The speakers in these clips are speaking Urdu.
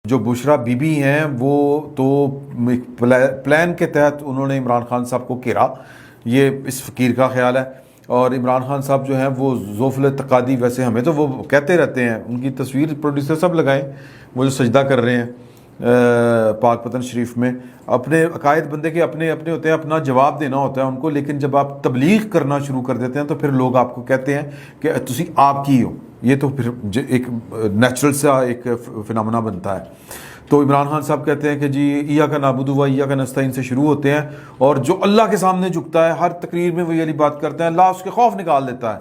جو بشرا بی بی ہیں وہ تو پلان کے تحت انہوں نے عمران خان صاحب کو گھیرا، یہ اس فقیر کا خیال ہے. اور عمران خان صاحب جو ہیں وہ ذوف التقادی، ویسے ہمیں تو وہ کہتے رہتے ہیں، ان کی تصویر پروڈیوسر سب لگائیں، وہ جو سجدہ کر رہے ہیں پاک پتن شریف میں. اپنے عقائد بندے کے اپنے اپنے ہوتے ہیں، اپنا جواب دینا ہوتا ہے ان کو، لیکن جب آپ تبلیغ کرنا شروع کر دیتے ہیں تو پھر لوگ آپ کو کہتے ہیں کہ تسی آپ کی ہو. یہ تو پھر ایک نیچرل سا ایک فنامنا بنتا ہے. تو عمران خان صاحب کہتے ہیں کہ جی ایاک نعبد و ایاک نستعین سے شروع ہوتے ہیں، اور جو اللہ کے سامنے جھکتا ہے ہر تقریر میں وہ یہ والی بات کرتے ہیں، اللہ اس کے خوف نکال دیتا ہے.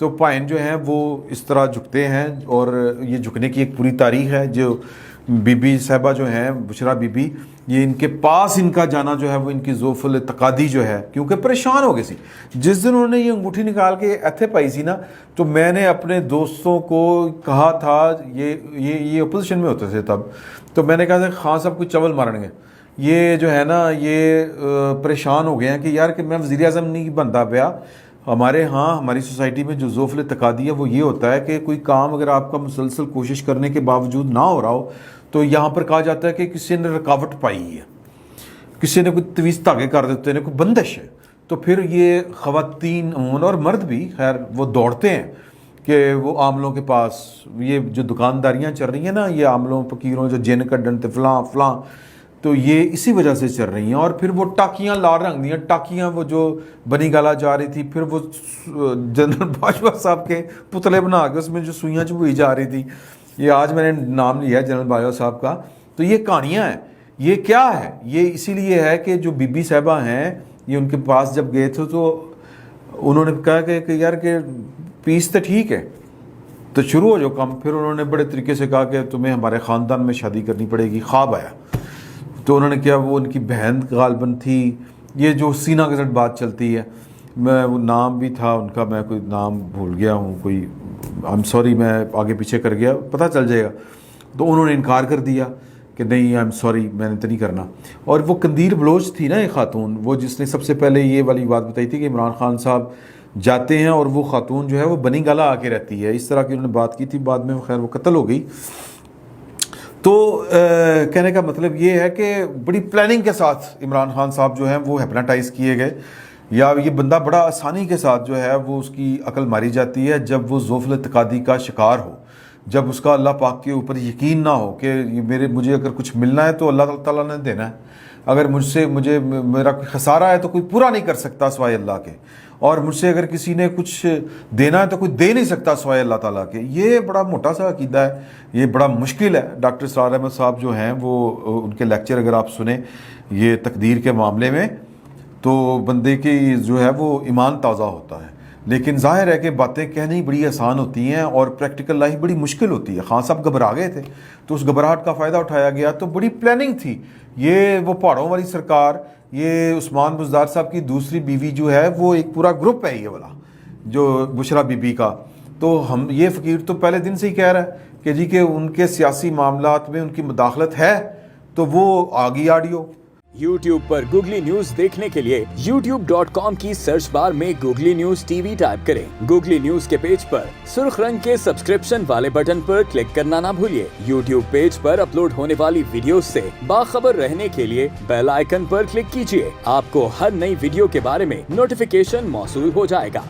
تو پائن جو ہیں وہ اس طرح جھکتے ہیں، اور یہ جھکنے کی ایک پوری تاریخ ہے. جو بی بی صاحبہ جو ہیں بشرا بی بی، یہ ان کے پاس ان کا جانا جو ہے وہ ان کی ذوف التقادی جو ہے، کیونکہ پریشان ہو گئی سی. جس دن انہوں نے یہ انگوٹھی نکال کے ایتھے پائی سی نا، تو میں نے اپنے دوستوں کو کہا تھا، یہ اپوزیشن میں ہوتے تھے تب، تو میں نے کہا تھا خان صاحب کوئی چول مارن گے، یہ جو ہے نا یہ پریشان ہو گئے ہیں کہ یار کہ میں وزیر اعظم نہیں بنتا پیا. ہمارے ہاں ہماری سوسائٹی میں جو ذوف التقادی ہے وہ یہ ہوتا ہے کہ کوئی کام اگر آپ کا مسلسل کوشش کرنے کے باوجود نہ ہو رہا ہو تو یہاں پر کہا جاتا ہے کہ کسی نے رکاوٹ پائی ہے، کسی نے کوئی تویز دھاگے کر دیتے ہیں، کوئی بندش ہے. تو پھر یہ خواتین اور مرد بھی خیر وہ دوڑتے ہیں کہ وہ عاملوں کے پاس، یہ جو دکانداریاں چل رہی ہیں نا، یہ عاملوں فقیروں جو جن کڈن تے فلاں فلاں، تو یہ اسی وجہ سے چل رہی ہیں. اور پھر وہ ٹاکیاں لال رنگ دیا ٹاکیاں، وہ جو بنی گالا جا رہی تھی، پھر وہ جنرل باجوہ صاحب کے پتلے بنا کے اس میں جو سوئیاں چبوئی جا رہی تھی. یہ آج میں نے نام لیا ہے جنرل باجوہ صاحب کا. تو یہ کہانیاں ہیں. یہ کیا ہے؟ یہ اسی لیے ہے کہ جو بی بی صاحبہ ہیں، یہ ان کے پاس جب گئے تھے تو انہوں نے کہا کہ یار کہ پیس تو ٹھیک ہے تو شروع ہو جو کام. پھر انہوں نے بڑے طریقے سے کہا کہ تمہیں ہمارے خاندان میں شادی کرنی پڑے گی. خواب آیا تو انہوں نے کیا، وہ ان کی بہن غالباً تھی، یہ جو سینہ کے ساتھ بات چلتی ہے، میں وہ نام بھی تھا ان کا، میں کوئی نام بھول گیا ہوں، کوئی I'm sorry، میں آگے پیچھے کر گیا، پتہ چل جائے گا. تو انہوں نے انکار کر دیا کہ نہیں I'm sorry، میں نے تو نہیں کرنا. اور وہ قندیل بلوچ تھی نا ایک خاتون، وہ جس نے سب سے پہلے یہ والی بات بتائی تھی کہ عمران خان صاحب جاتے ہیں اور وہ خاتون جو ہے وہ بنی گالا آ کے رہتی ہے. اس طرح کی انہوں نے بات کی تھی، بعد میں خیر وہ قتل ہو گئی. تو کہنے کا مطلب یہ ہے کہ بڑی پلاننگ کے ساتھ عمران خان صاحب جو ہیں وہ ہیپناٹائز کیے گئے، یا یہ بندہ بڑا آسانی کے ساتھ جو ہے وہ اس کی عقل ماری جاتی ہے جب وہ ذوف التقادی کا شکار ہو، جب اس کا اللہ پاک کے اوپر یقین نہ ہو کہ مجھے اگر کچھ ملنا ہے تو اللہ تعالیٰ نے دینا ہے، اگر مجھے میرا کوئی خسارہ ہے تو کوئی پورا نہیں کر سکتا سوائے اللہ کے، اور مجھ سے اگر کسی نے کچھ دینا ہے تو کوئی دے نہیں سکتا سوائے اللہ تعالیٰ کے. یہ بڑا موٹا سا عقیدہ ہے، یہ بڑا مشکل ہے. ڈاکٹر اسرار احمد صاحب جو ہیں وہ ان کے لیکچر اگر آپ سنیں یہ تقدیر کے معاملے میں، تو بندے کی جو ہے وہ ایمان تازہ ہوتا ہے. لیکن ظاہر ہے کہ باتیں کہنی بڑی آسان ہوتی ہیں اور پریکٹیکل لائف بڑی مشکل ہوتی ہے. خان صاحب گھبرا گئے تھے تو اس گھبراہٹ کا فائدہ اٹھایا گیا. تو بڑی پلاننگ تھی. یہ وہ پہاڑوں والی سرکار، یہ عثمان بزدار صاحب کی دوسری بیوی جو ہے وہ ایک پورا گروپ ہے یہ والا جو بشرا بی بی کا. تو یہ فقیر تو پہلے دن سے ہی کہہ رہا ہے کہ جی کہ ان کے سیاسی معاملات میں ان کی مداخلت ہے. تو وہ آگی آڈیو YouTube پر گوگلی نیوز دیکھنے کے لیے youtube.com کی سرچ بار میں googly news T V type کریں. گوگلی نیوز کے پیج پر سرخ رنگ کے سبسکرپشن والے بٹن پر کلک کرنا نہ بھولیے. YouTube پیج پر اپلوڈ ہونے والی ویڈیوز سے باخبر رہنے کے لیے بیل آئیکن پر کلک کیجیے. آپ کو ہر نئی ویڈیو کے بارے میں نوٹیفیکیشن موصول ہو جائے گا.